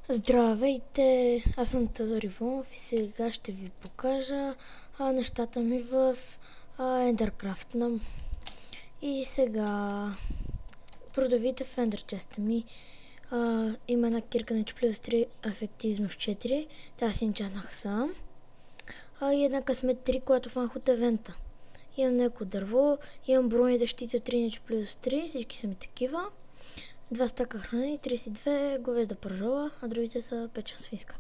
Здравейте, аз съм Тодор Иванов и сега ще ви покажа нещата ми в Endercraft. И сега продавите в Ender Chest ми. Има една кирка на плюс 3, ефективност 4, тази си инчатнах сам. И една късмет 3, която фанах от евента. Имам някакво дърво, имам брони защита 3 плюс 3, всички са ми такива. 2 стака храни, 32 говежда пържола, а другите са печен свинска.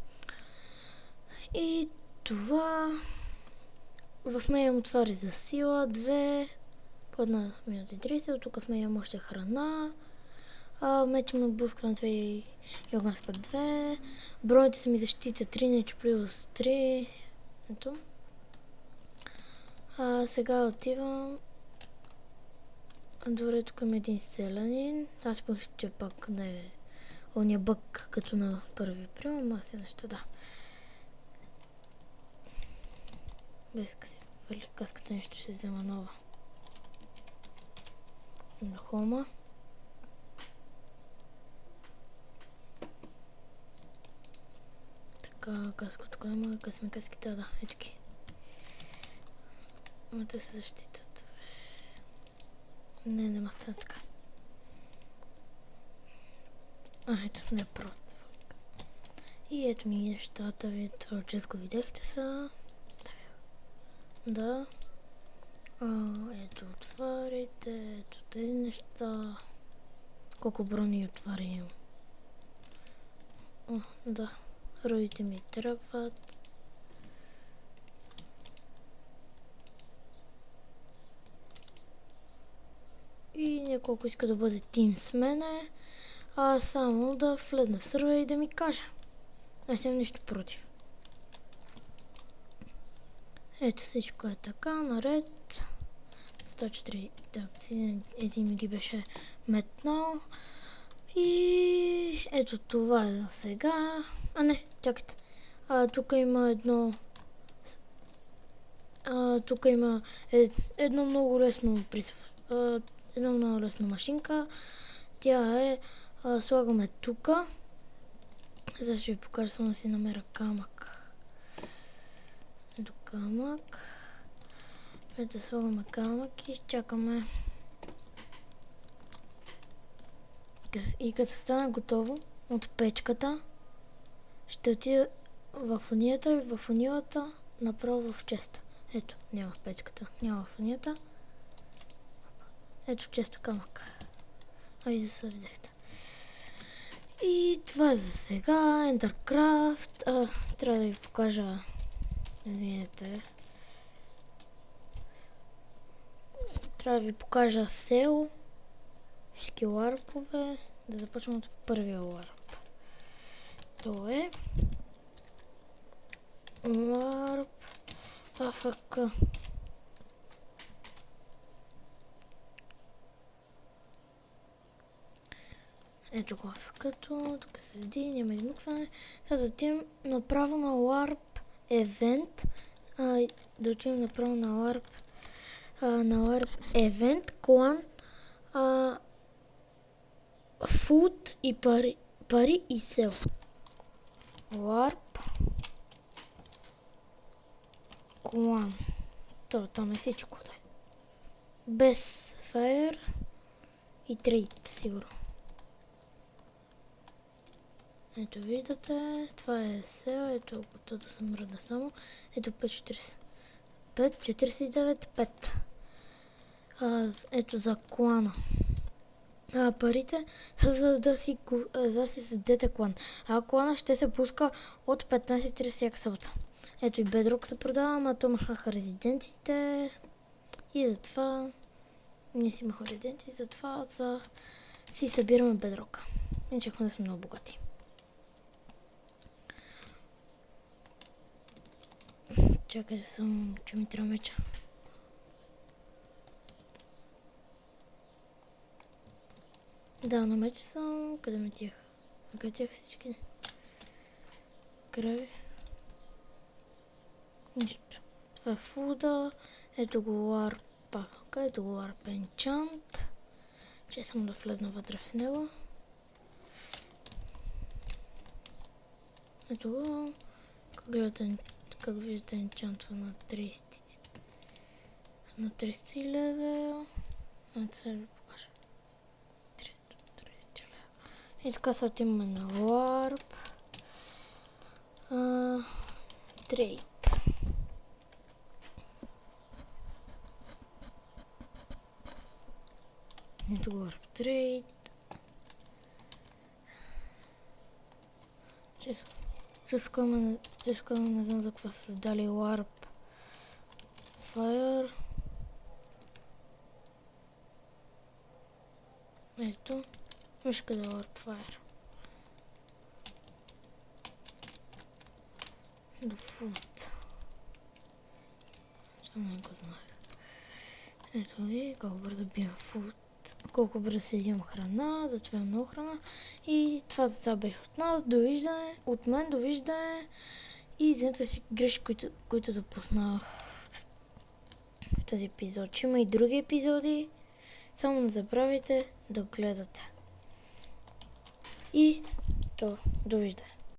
И това в мен имам отвари за сила, 2 по 1 минута и 30, от тук в мен имам още храна. Меч му отблъсквам 2 и огън спек 2. Броните са ми защита 3 плюс 3. Ето. Сега отивам. Добре, тук има един селянин. Аз помисля, че пак да е ония бък като на 1 април, ама си неща, да. Без да си върля каската, нещо ще взема нова. На хома. Така, каска тук има, късме каските, да, ето ки. Ама те се защитат. Не ма стана така. Ето не е просто. И ето ми нещата, вие това често го видяхте са. Да. Ето отварите, ето тези неща. Колко брони отвари имам. Да. Родите ми трябват. И няколко иска да бъде тим с мене, само да влезна в сървъра и да ми каже. Аз нямам нищо против. Ето всичко е така, наред. 104 тапци, един ми ги беше метнал. И ето това е за сега. Не, чакайте. Тук има едно... тук има едно много лесно една много лесна машинка. Тя е, слагаме тука. Сега ще ви покажа, само да си намеря камък. Ето камък. Ето слагаме камък и чакаме. И като стане готово от печката, ще отида в унията и в унилата направо в честа. Ето, няма в печката, няма в унията. Ето честа камък. Вие се видяхте. И това е за сега. Endercraft. Трябва да ви покажа. Извинете. Трябва да ви покажа сел. Всички ларпове. Да започнем от първия ларп. То е ларп АФК. Ето го като тук седи, няма измъкване. Сега да отидем направо на LARP Event. Да отидем направо на LARP Event, клан, Food и пари и сел. LARP клан. Там е всичко, да. Без Fire и Trade, сигурно. Ето виждате, това е сел, ето готово да съм мръдна само. Ето 5.40. 5.49, 5. Ето за клана. Парите за да си създадете клан. Клана ще се пуска от 15.30 всяка събота. Ето и Bedrock се продава, ама то махаха резиденциите. И затова ние си имаха резиденции, затова си събираме Bedrock. Иначе да сме много богати. Чакайте само, че ми трябва меча. Да, на меч съм. Къде ме тях? Къде тях всички? Крави. Нищо. Това е фуда. Ето го ларпа. Ето го ларп енчант. Ще само да влезна вътре в него. Ето го. Как виждате, енчантва на 30. На 30 левел. Ето сега ви покажа. 30 левел. И така сега отиваме на Warp. Трейд. Ето го Warp Trade. Ческо не знам за какво са създали Warp Fire. Ето. Виж къде е Warp Fire. До Food. Това не го знаех. Ето ги, колко бързо бием Food. Колко бързо си взимам храна, затова е много храна. И това за това беше от нас. Довиждане. От мен довиждане. И извинете си грешки, които допуснах в този епизод. Ще има и други епизоди. Само не забравяйте да гледате. И довиждане.